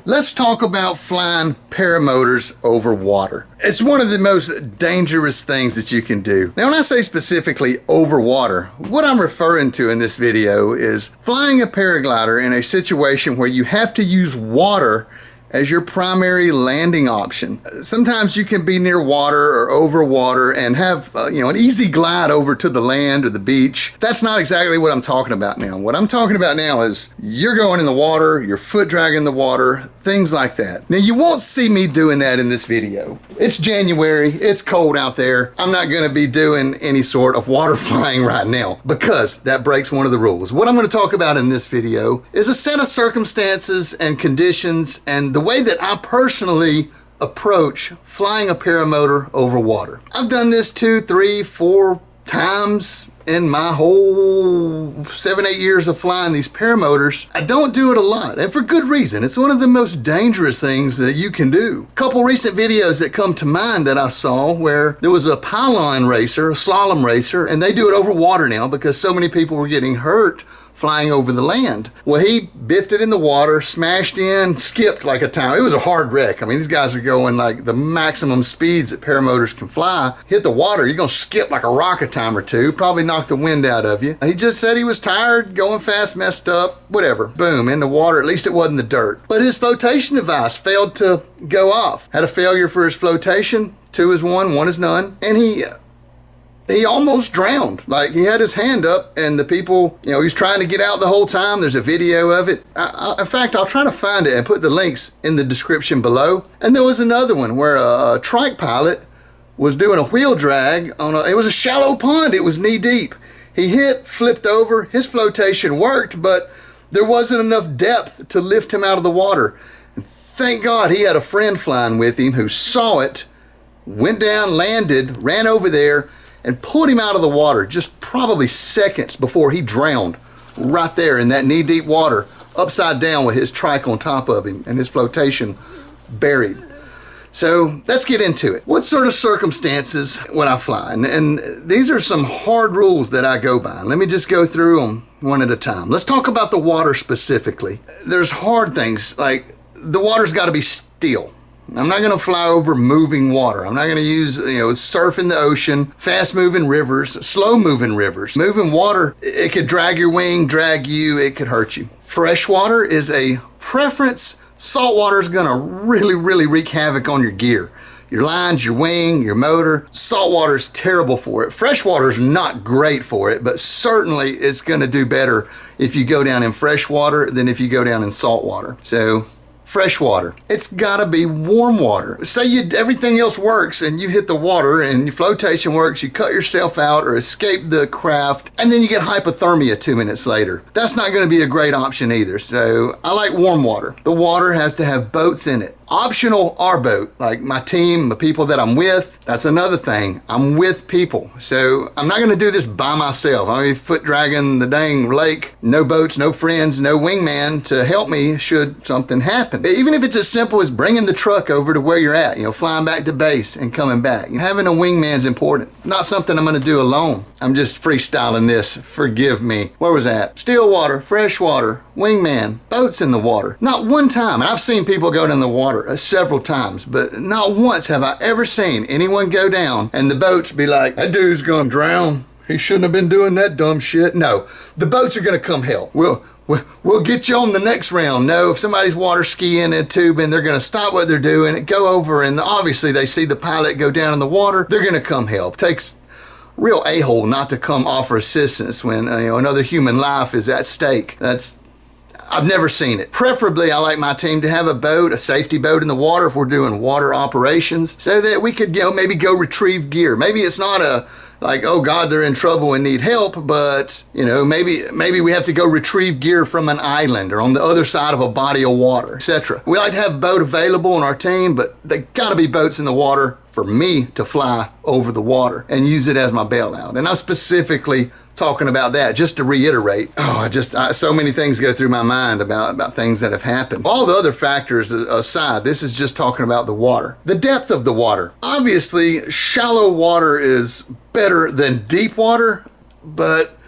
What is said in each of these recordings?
Let's talk about flying paramotors over water. It's one of the most dangerous things that you can do. Now, when I say specifically over water, what I'm referring to in this video is flying a paraglider in a situation where you have to use water as your primary landing option. Sometimes you can be near water or over water and have an easy glide over to the land or the beach. That's not exactly what I'm talking about now. What I'm talking about now is you're going in the water, your foot dragging the water, things like that. Now, you won't see me doing that in this video. It's January, it's cold out there. I'm not gonna be doing any sort of water flying right now because that breaks one of the rules. What I'm gonna talk about in this video is a set of circumstances and conditions and the way that I personally approach flying a paramotor over water. I've done this 2, 3, 4 times in my whole 7, 8 years of flying these paramotors. I don't do it a lot, and for good reason. It's one of the most dangerous things that you can do. A couple recent videos that come to mind that I saw where there was a pylon racer, a slalom racer, and they do it over water now because so many people were getting hurt flying over the land. Well, he biffed it in the water, smashed in, skipped like a time. It was a hard wreck. I mean, these guys are going like the maximum speeds that paramotors can fly. Hit the water, you're gonna skip like a rock a time or two, probably knock the wind out of you. He just said he was tired, going fast, messed up, whatever. Boom, in the water. At least it wasn't the dirt. But his flotation device failed to go off. Had a failure for his flotation. 2 is 1, 1 is none. And he almost drowned. Like, he had his hand up and the people, he was trying to get out the whole time. There's a video of it. In fact, I'll try to find it and put the links in the description below. And there was another one where a trike pilot was doing a wheel drag on it was a shallow pond. It was knee deep. He hit, flipped over, his flotation worked, but there wasn't enough depth to lift him out of the water. And thank God he had a friend flying with him who saw it, went down, landed, ran over there, and pulled him out of the water just probably seconds before he drowned right there in that knee-deep water, upside down with his trike on top of him and his flotation buried. So let's get into it. What sort of circumstances when I fly? And these are some hard rules that I go by. Let me just go through them one at a time. Let's talk about the water specifically. There's hard things, like the water's got to be still. I'm not going to fly over moving water. I'm not going to use, surf in the ocean, fast moving rivers, slow moving rivers. Moving water, it could drag your wing, drag you, it could hurt you. Fresh water is a preference. Salt water is going to really, really wreak havoc on your gear. Your lines, your wing, your motor. Salt water is terrible for it. Fresh water is not great for it, but certainly it's going to do better if you go down in fresh water than if you go down in salt water. So, fresh water. It's gotta be warm water. Say everything else works and you hit the water and your flotation works, you cut yourself out or escape the craft, and then you get hypothermia 2 minutes later. That's not gonna be a great option either. So I like warm water. The water has to have boats in it. Optional our boat, like my team, the people that I'm with. That's another thing. I'm with people. So I'm not gonna do this by myself. I'm foot dragging the dang lake. No boats, no friends, no wingman to help me should something happen. Even if it's as simple as bringing the truck over to where you're at, flying back to base and coming back. Having a wingman is important. Not something I'm gonna do alone. I'm just freestyling this, forgive me. Where was that? Still water, fresh water, wingman, boats in the water. Not one time, and I've seen people go down the water several times, but not once have I ever seen anyone go down and the boats be like, that dude's gonna drown. He shouldn't have been doing that dumb shit. No, the boats are gonna come help. We'll get you on the next round. No, if somebody's water skiing and tubing, they're gonna stop what they're doing and go over, and obviously they see the pilot go down in the water, they're gonna come help. Takes real a-hole not to come offer assistance when another human life is at stake. I've never seen it. Preferably, I like my team to have a boat, a safety boat in the water if we're doing water operations, so that we could maybe go retrieve gear. Maybe it's not like, oh God, they're in trouble and need help, but maybe we have to go retrieve gear from an island or on the other side of a body of water, etc. We like to have a boat available on our team, but they gotta be boats in the water for me to fly over the water and use it as my bailout. And I'm specifically talking about that just to reiterate. So many things go through my mind about things that have happened. All the other factors aside, this is just talking about the water. The depth of the water. Obviously, shallow water is better than deep water, but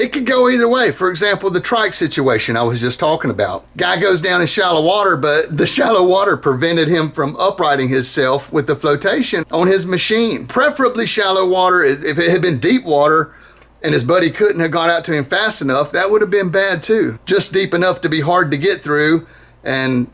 It could go either way. For example, the trike situation I was just talking about. Guy goes down in shallow water, but the shallow water prevented him from uprighting himself with the flotation on his machine. Preferably shallow water. If it had been deep water and his buddy couldn't have got out to him fast enough, that would have been bad too. Just deep enough to be hard to get through and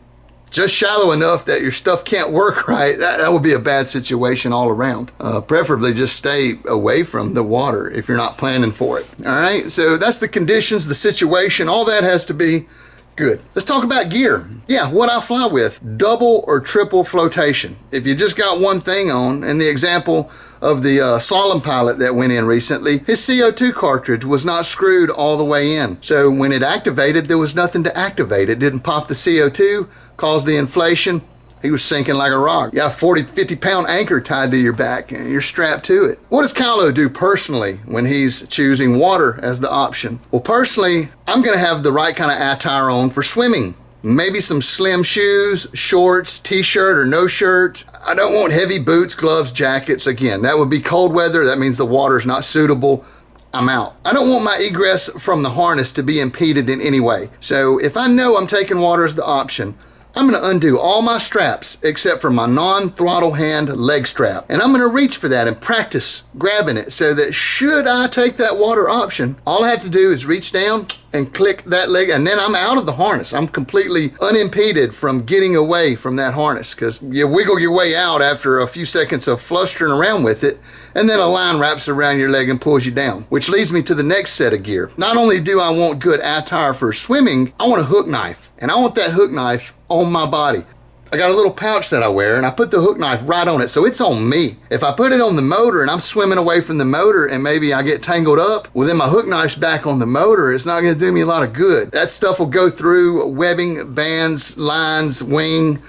just shallow enough that your stuff can't work right, that would be a bad situation all around. Preferably just stay away from the water if you're not planning for it. All right, so that's the conditions, the situation, all that has to be good. Let's talk about gear. Yeah, what I fly with, double or triple flotation. If you just got one thing on, in the example of the slalom pilot that went in recently, his CO2 cartridge was not screwed all the way in. So when it activated, there was nothing to activate. It didn't pop the CO2, caused the inflation. He was sinking like a rock. You got a 40, 50-pound anchor tied to your back and you're strapped to it. What does Kylo do personally when he's choosing water as the option? Well, personally, I'm gonna have the right kind of attire on for swimming. Maybe some slim shoes, shorts, t-shirt or no shirt. I don't want heavy boots, gloves, jackets. Again, that would be cold weather. That means the water's not suitable. I'm out. I don't want my egress from the harness to be impeded in any way. So if I know I'm taking water as the option, I'm gonna undo all my straps except for my non-throttle hand leg strap. And I'm gonna reach for that and practice grabbing it so that should I take that water option, all I have to do is reach down and click that leg and then I'm out of the harness. I'm completely unimpeded from getting away from that harness because you wiggle your way out after a few seconds of flustering around with it and then a line wraps around your leg and pulls you down, which leads me to the next set of gear. Not only do I want good attire for swimming, I want a hook knife and I want that hook knife on my body. I got a little pouch that I wear and I put the hook knife right on it, so it's on me. If I put it on the motor and I'm swimming away from the motor and maybe I get tangled up, well then my hook knife's back on the motor. It's not gonna do me a lot of good. That stuff will go through webbing, bands, lines, wing.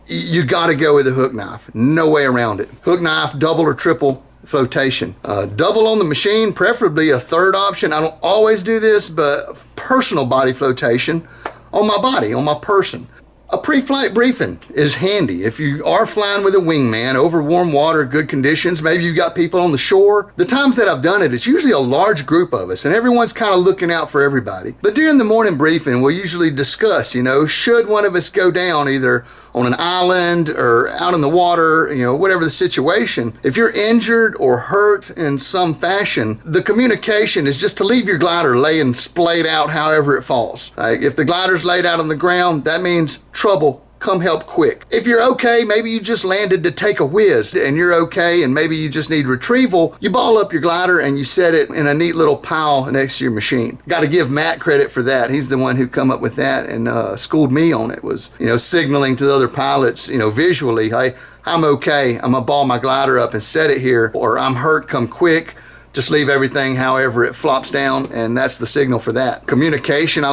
You gotta go with a hook knife. No way around it. Hook knife, double or triple flotation. Double on the machine, preferably a third option. I don't always do this, but personal body flotation on my body, on my person. A pre-flight briefing is handy. If you are flying with a wingman over warm water, good conditions, maybe you've got people on the shore. The times that I've done it, it's usually a large group of us and everyone's kind of looking out for everybody. But during the morning briefing, we'll usually discuss, should one of us go down either on an island or out in the water, whatever the situation. If you're injured or hurt in some fashion, the communication is just to leave your glider laying splayed out however it falls. If the glider's laid out on the ground, that means trouble. Come help quick. If you're okay, maybe you just landed to take a whiz and you're okay and maybe you just need retrieval, you ball up your glider and you set it in a neat little pile next to your machine. Got to give Matt credit for that. He's the one who come up with that and schooled me on it, was signaling to the other pilots visually, hey, I'm okay, I'm gonna ball my glider up and set it here, or I'm hurt, come quick. Just leave everything however it flops down, and that's the signal for that. Communication,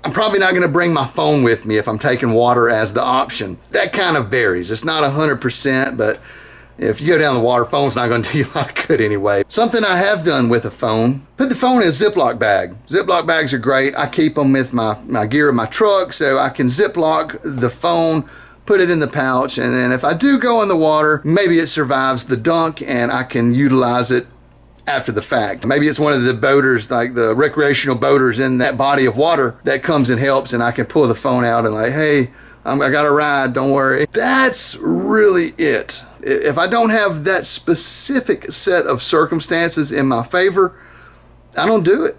I'm probably not gonna bring my phone with me if I'm taking water as the option. That kind of varies. It's not 100%, but if you go down the water, phone's not gonna do you a lot of good anyway. Something I have done with a phone, put the phone in a Ziploc bag. Ziploc bags are great. I keep them with my gear in my truck so I can Ziploc the phone, put it in the pouch, and then if I do go in the water, maybe it survives the dunk and I can utilize it after the fact. Maybe it's one of the boaters, like the recreational boaters in that body of water that comes and helps, and I can pull the phone out and like, hey, I got a ride, don't worry. That's really it. If I don't have that specific set of circumstances in my favor, I don't do it.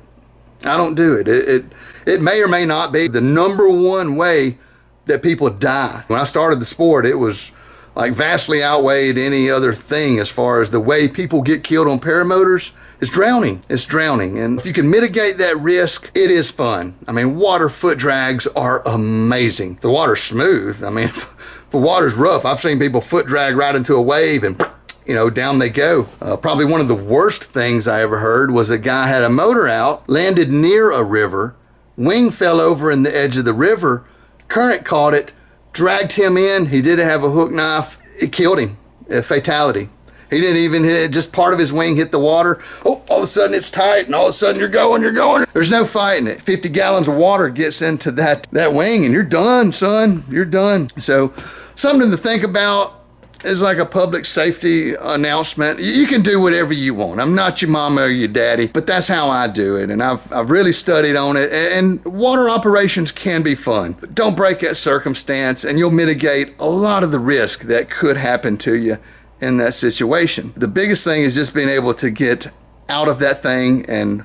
I don't do it. It may or may not be the number one way that people die. When I started the sport, it was like vastly outweighed any other thing as far as the way people get killed on paramotors. It's drowning. It's drowning. And if you can mitigate that risk, it is fun. I mean, water foot drags are amazing. The water's smooth. I mean, if the water's rough, I've seen people foot drag right into a wave and down they go. Probably one of the worst things I ever heard was a guy had a motor out, landed near a river, wing fell over in the edge of the river, current caught it, dragged him in. He did have a hook knife. It killed him. A fatality. He didn't even hit, just part of his wing hit the water. Oh, all of a sudden it's tight and all of a sudden you're going. There's no fighting it. 50 gallons of water gets into that wing and you're done, son. You're done. So something to think about. is like a public safety announcement. You can do whatever you want. I'm not your mama or your daddy, but that's how I do it. And I've really studied on it. And water operations can be fun. But don't break that circumstance, and you'll mitigate a lot of the risk that could happen to you in that situation. The biggest thing is just being able to get out of that thing and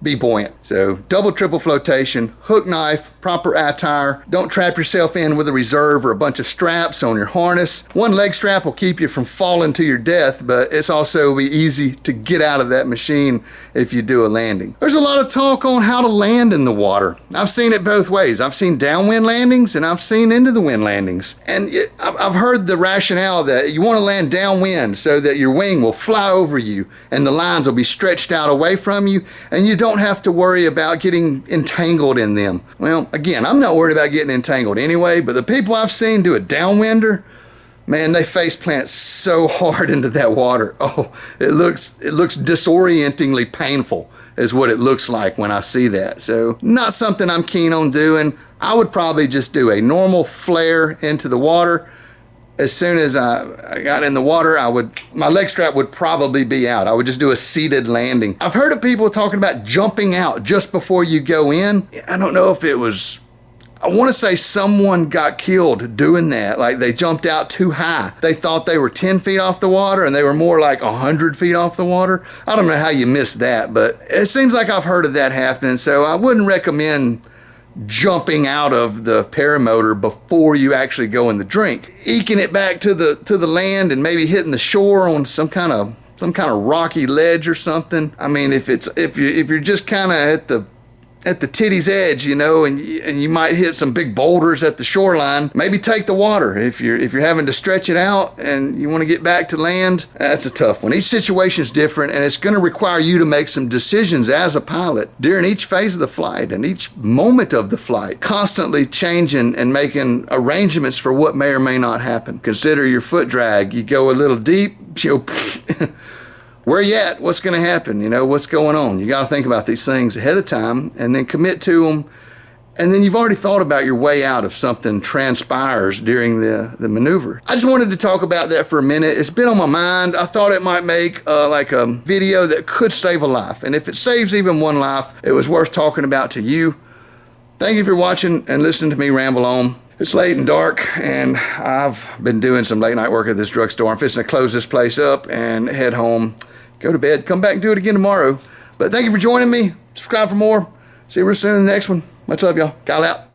be buoyant. So double, triple flotation, hook knife, proper attire. Don't trap yourself in with a reserve or a bunch of straps on your harness. One leg strap will keep you from falling to your death, but it's also be easy to get out of that machine if you do a landing. There's a lot of talk on how to land in the water. I've seen it both ways. I've seen downwind landings and I've seen into the wind landings. And I've heard the rationale that you want to land downwind so that your wing will fly over you and the lines will be stretched out away from you, and you don't have to worry about getting entangled in them. Well, again, I'm not worried about getting entangled anyway, but the people I've seen do a downwinder, man, they face plant so hard into that water. Oh, it looks disorientingly painful is what it looks like when I see that. So not something I'm keen on doing. I would probably just do a normal flare into the water. As soon as I got in the water, my leg strap would probably be out. I would just do a seated landing. I've heard of people talking about jumping out just before you go in. I don't know if it was, I want to say someone got killed doing that. Like they jumped out too high. They thought they were 10 feet off the water and they were more like 100 feet off the water. I don't know how you missed that, but it seems like I've heard of that happening. So I wouldn't recommend jumping out of the paramotor before you actually go in the drink. Eking it back to the land and maybe hitting the shore on some kind of rocky ledge or something. I mean, if you're just kind of at the titty's edge, you know, and you might hit some big boulders at the shoreline, maybe take the water. If you're having to stretch it out and you want to get back to land, that's a tough one. Each situation is different, and it's going to require you to make some decisions as a pilot during each phase of the flight and each moment of the flight, constantly changing and making arrangements for what may or may not happen. Consider your foot drag. You go a little deep, where you at? What's going to happen? You know, what's going on? You got to think about these things ahead of time and then commit to them. And then you've already thought about your way out if something transpires during the maneuver. I just wanted to talk about that for a minute. It's been on my mind. I thought it might make like a video that could save a life. And if it saves even one life, it was worth talking about to you. Thank you for watching and listening to me ramble on. It's late and dark, and I've been doing some late night work at this drugstore. I'm fixing to close this place up and head home, go to bed, come back and do it again tomorrow. But thank you for joining me. Subscribe for more. See you real soon in the next one. Much love, y'all. Kyle out.